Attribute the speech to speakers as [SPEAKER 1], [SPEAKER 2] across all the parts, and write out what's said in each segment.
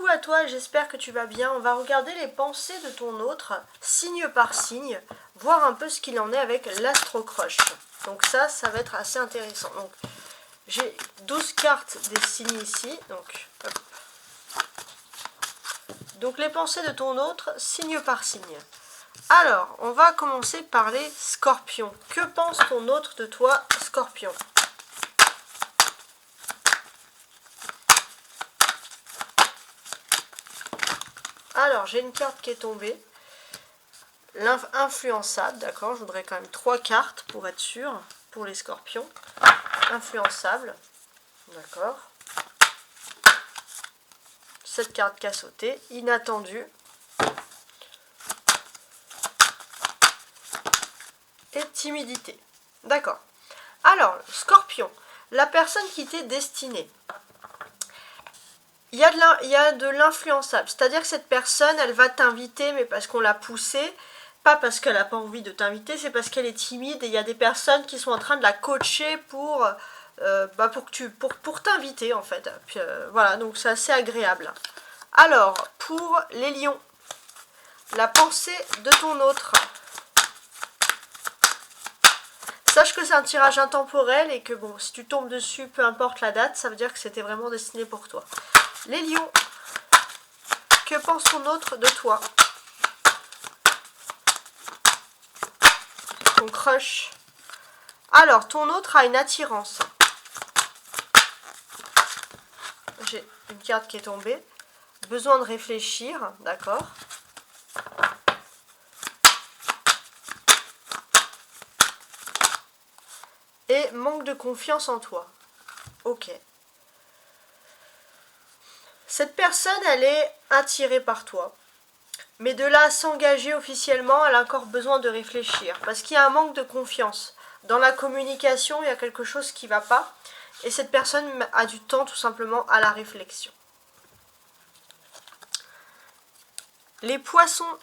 [SPEAKER 1] coucou à toi, j'espère que tu vas bien. On va regarder les pensées de ton autre, signe par signe, voir un peu ce qu'il en est avec l'Astro-Crush. Donc ça va être assez intéressant. Donc j'ai 12 cartes des signes ici. Donc, hop. Donc les pensées de ton autre, signe par signe. Alors, on va commencer par les scorpions. Que pense ton autre de toi, scorpion ? Alors, j'ai une carte qui est tombée. L'influençable, d'accord. Je voudrais quand même 3 cartes pour être sûr, pour les scorpions. Influençable, d'accord. Cette carte qui a sauté. Inattendu. Et timidité. D'accord. Alors, scorpion, la personne qui t'est destinée. Il y a de l'influençable, c'est-à-dire que cette personne, elle va t'inviter, mais parce qu'on l'a poussée, pas parce qu'elle n'a pas envie de t'inviter, c'est parce qu'elle est timide, et il y a des personnes qui sont en train de la coacher pour t'inviter, en fait. Puis, voilà, donc c'est assez agréable. Alors, pour les lions, la pensée de ton autre. Sache que c'est un tirage intemporel, et que bon, si tu tombes dessus, peu importe la date, ça veut dire que c'était vraiment destiné pour toi. Les lions, que pense ton autre de toi? Ton crush. Alors, ton autre a une attirance. J'ai une carte qui est tombée. Besoin de réfléchir, d'accord. Et manque de confiance en toi. Ok. Cette personne, elle est attirée par toi. Mais de là à s'engager officiellement, elle a encore besoin de réfléchir. Parce qu'il y a un manque de confiance. Dans la communication, il y a quelque chose qui ne va pas. Et cette personne a du temps tout simplement à la réflexion. Les poissons,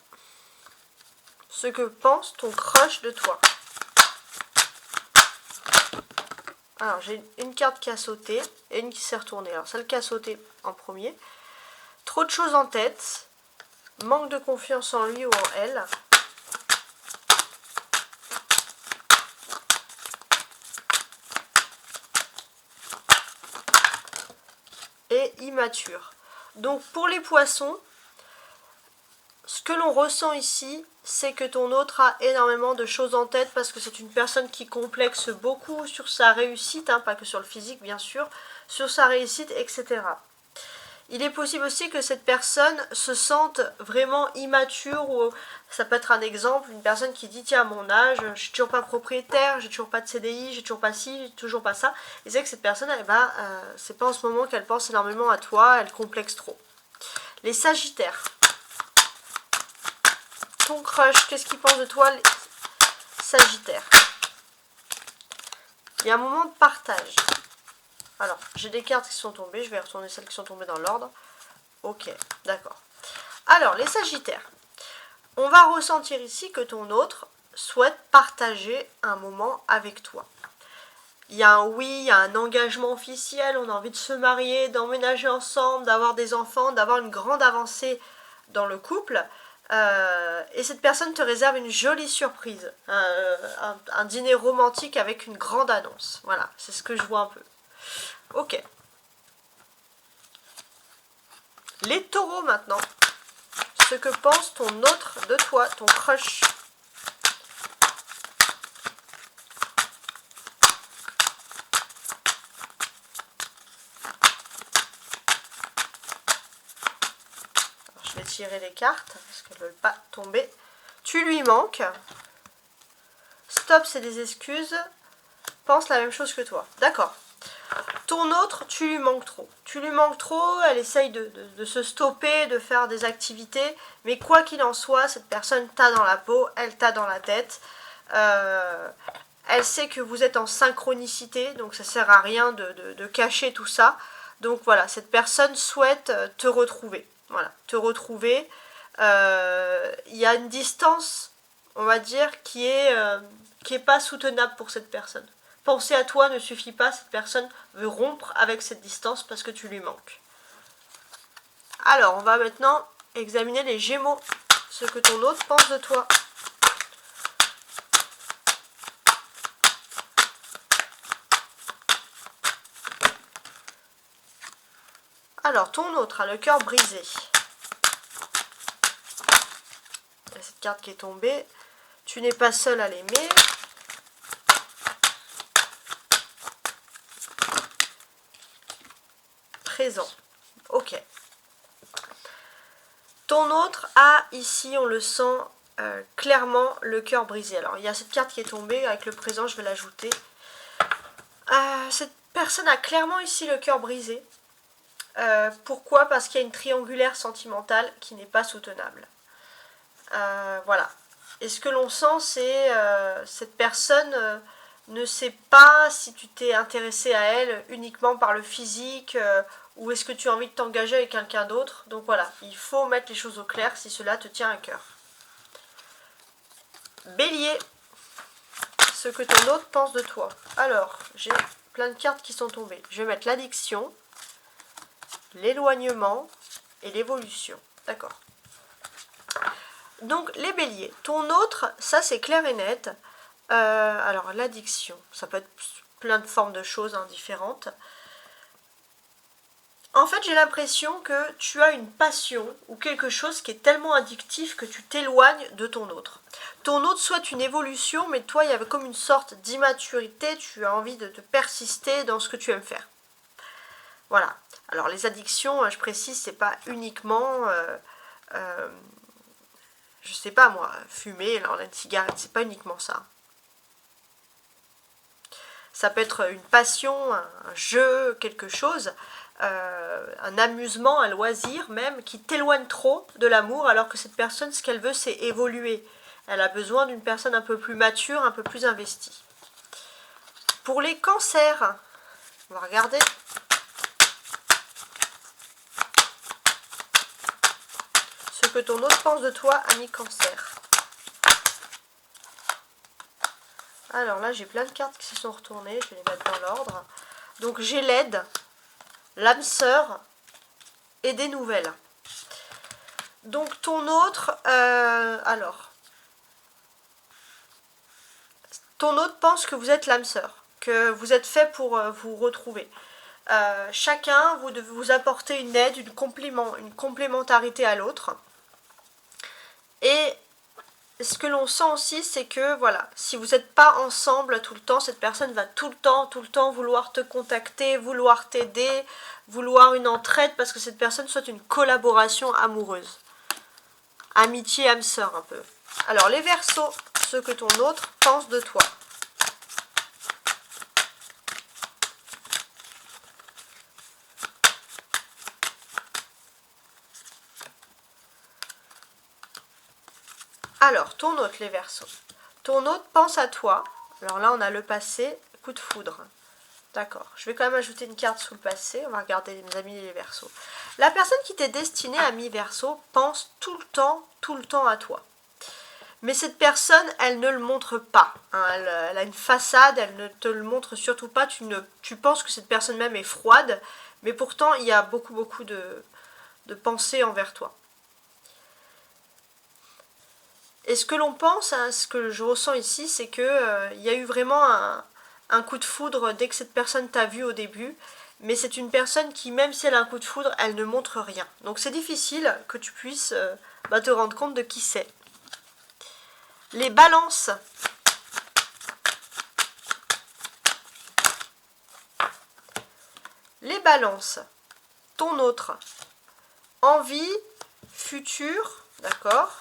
[SPEAKER 1] ce que pense ton crush de toi. Alors, j'ai une carte qui a sauté et une qui s'est retournée. Alors, celle qui a sauté en premier. Trop de choses en tête. Manque de confiance en lui ou en elle. Et immature. Donc, pour les poissons, ce que l'on ressent ici, c'est que ton autre a énormément de choses en tête parce que c'est une personne qui complexe beaucoup sur sa réussite, hein, pas que sur le physique bien sûr, sur sa réussite, etc. Il est possible aussi que cette personne se sente vraiment immature, ou ça peut être un exemple, une personne qui dit tiens à mon âge, je suis toujours pas propriétaire, j'ai toujours pas de CDI, j'ai toujours pas ci, j'ai toujours pas ça. Et c'est que cette personne, c'est pas en ce moment qu'elle pense énormément à toi, elle complexe trop. Les Sagittaires. Ton crush, qu'est-ce qu'il pense de toi, les Sagittaires? Il y a un moment de partage. Alors, j'ai des cartes qui sont tombées, je vais retourner celles qui sont tombées dans l'ordre. Ok, d'accord. Alors, les Sagittaires. On va ressentir ici que ton autre souhaite partager un moment avec toi. Il y a un oui, il y a un engagement officiel, on a envie de se marier, d'emménager ensemble, d'avoir des enfants, d'avoir une grande avancée dans le couple. Et cette personne te réserve une jolie surprise, un dîner romantique avec une grande annonce. Voilà, c'est ce que je vois un peu. Ok. Les taureaux maintenant. Ce que pense ton autre de toi, ton crush. Alors, je vais tirer les cartes parce qu'elles ne veulent pas tomber. Tu lui manques. Stop, c'est des excuses. Pense la même chose que toi. D'accord. Ton autre, tu lui manques trop. Tu lui manques trop, elle essaye de se stopper, de faire des activités. Mais quoi qu'il en soit, cette personne t'a dans la peau, elle t'a dans la tête. Elle sait que vous êtes en synchronicité, donc ça sert à rien de cacher tout ça. Donc voilà, cette personne souhaite te retrouver. Voilà, te retrouver. Il y a une distance, on va dire, qui est pas soutenable pour cette personne. Penser à toi ne suffit pas, cette personne veut rompre avec cette distance parce que tu lui manques. Alors, on va maintenant examiner les Gémeaux, ce que ton autre pense de toi. Alors, ton autre a le cœur brisé. Il y a cette carte qui est tombée. Tu n'es pas seul à l'aimer. Présent. Ok. Ton autre a ici, on le sent clairement, le cœur brisé. Alors, il y a cette carte qui est tombée. Avec le présent, je vais l'ajouter. Cette personne a clairement ici le cœur brisé. Pourquoi? Parce qu'il y a une triangulaire sentimentale qui n'est pas soutenable. Voilà. Et ce que l'on sent, c'est cette personne ne sait pas si tu t'es intéressé à elle uniquement par le physique ou est-ce que tu as envie de t'engager avec quelqu'un d'autre. Donc voilà, il faut mettre les choses au clair si cela te tient à cœur. Bélier, ce que ton autre pense de toi. Alors, j'ai plein de cartes qui sont tombées. Je vais mettre l'addiction, l'éloignement et l'évolution. D'accord. Donc, les béliers. Ton autre, ça c'est clair et net. Alors, l'addiction, ça peut être plein de formes de choses différentes. En fait, j'ai l'impression que tu as une passion ou quelque chose qui est tellement addictif que tu t'éloignes de ton autre. Ton autre souhaite une évolution, mais toi, il y avait comme une sorte d'immaturité. Tu as envie de te persister dans ce que tu aimes faire. Voilà. Alors, les addictions, je précise, c'est pas uniquement... je sais pas moi, fumer, alors une cigarette, c'est pas uniquement ça. Ça peut être une passion, un jeu, quelque chose, un amusement, un loisir même, qui t'éloigne trop de l'amour, alors que cette personne, ce qu'elle veut, c'est évoluer. Elle a besoin d'une personne un peu plus mature, un peu plus investie. Pour les cancers, on va regarder. Ce que ton autre pense de toi, ami cancer. Alors là, j'ai plein de cartes qui se sont retournées. Je vais les mettre dans l'ordre. Donc j'ai l'aide, l'âme sœur et des nouvelles. Donc ton autre, ton autre pense que vous êtes l'âme sœur, que vous êtes fait pour vous retrouver. Chacun, vous devez vous apporter une aide, une complémentarité à l'autre. Et ce que l'on sent aussi, c'est que voilà, si vous n'êtes pas ensemble tout le temps, cette personne va tout le temps vouloir te contacter, vouloir t'aider, vouloir une entraide, parce que cette personne souhaite une collaboration amoureuse. Amitié, âme sœur un peu. Alors les Verseaux, ce que ton autre pense de toi. Alors, ton autre, les Verseaux. Ton autre pense à toi. Alors là, on a le passé, coup de foudre. D'accord. Je vais quand même ajouter une carte sous le passé. On va regarder mes amis les Verseaux. La personne qui t'est destinée, ami Verseau, pense tout le temps à toi. Mais cette personne, elle ne le montre pas. Hein. Elle a une façade, elle ne te le montre surtout pas. Tu penses que cette personne même est froide. Mais pourtant, il y a beaucoup de pensées envers toi. Et ce que l'on pense, hein, ce que je ressens ici, c'est que y a eu vraiment un coup de foudre dès que cette personne t'a vu au début. Mais c'est une personne qui, même si elle a un coup de foudre, elle ne montre rien. Donc c'est difficile que tu puisses te rendre compte de qui c'est. Les balances. Les balances. Ton autre. Envie, futur, d'accord.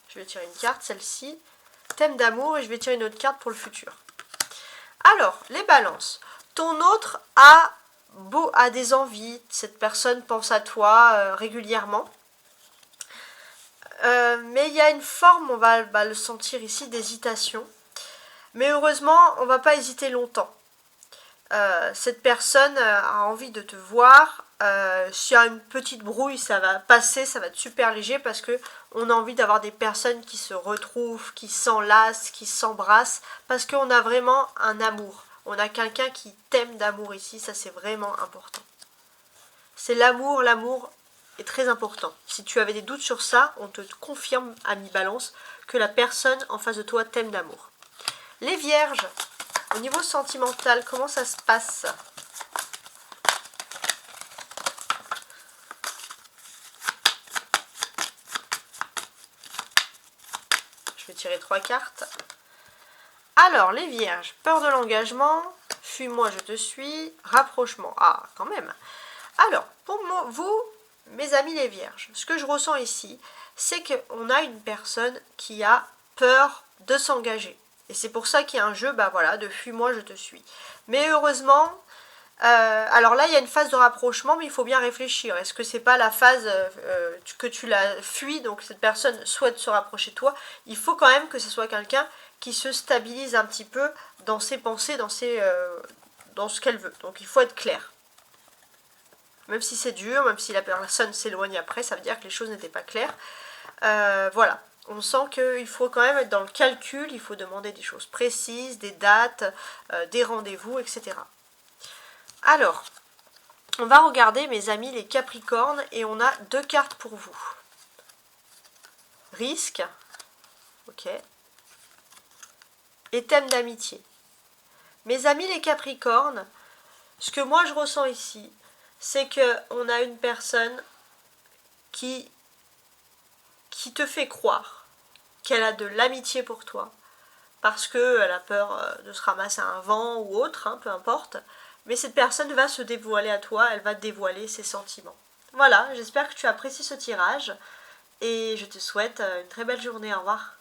[SPEAKER 1] Je vais tirer une carte, celle-ci. Thème d'amour, et je vais tirer une autre carte pour le futur. Alors, les balances. Ton autre a des envies. Cette personne pense à toi régulièrement. Mais il y a une forme, on va le sentir ici, d'hésitation. Mais heureusement, on ne va pas hésiter longtemps. Cette personne a envie de te voir. S'il y a une petite brouille, ça va passer, ça va être super léger parce que on a envie d'avoir des personnes qui se retrouvent, qui s'enlacent, qui s'embrassent, parce qu'on a vraiment un amour. On a quelqu'un qui t'aime d'amour ici, ça c'est vraiment important. c'est l'amour. L'amour est très important. Si tu avais des doutes sur ça, on te confirme, ami Balance, que la personne en face de toi t'aime d'amour. Les Vierges, au niveau sentimental, comment ça se passe? Je vais tirer 3 cartes. Alors, les Vierges, peur de l'engagement, fuis-moi, je te suis, rapprochement. Ah, quand même. Alors, pour moi, vous, mes amis les Vierges, ce que je ressens ici, c'est qu'on a une personne qui a peur de s'engager. Et c'est pour ça qu'il y a un jeu, bah voilà, de fuis-moi, je te suis. Mais heureusement, alors là, il y a une phase de rapprochement, mais il faut bien réfléchir. Est-ce que c'est pas la phase que tu la fuis, donc cette personne souhaite se rapprocher de toi? Il faut quand même que ce soit quelqu'un qui se stabilise un petit peu dans ses pensées, dans ce qu'elle veut. Donc il faut être clair. Même si c'est dur, même si la personne s'éloigne après, ça veut dire que les choses n'étaient pas claires. Voilà. On sent qu'il faut quand même être dans le calcul, il faut demander des choses précises, des dates, des rendez-vous, etc. Alors, on va regarder, mes amis, les Capricornes, et on a 2 cartes pour vous. Risque, ok, et thème d'amitié. Mes amis les Capricornes, ce que moi je ressens ici, c'est qu'on a une personne qui te fait croire qu'elle a de l'amitié pour toi, parce qu'elle a peur de se ramasser un vent ou autre, hein, peu importe. Mais cette personne va se dévoiler à toi, elle va dévoiler ses sentiments. Voilà, j'espère que tu apprécies ce tirage et je te souhaite une très belle journée. Au revoir.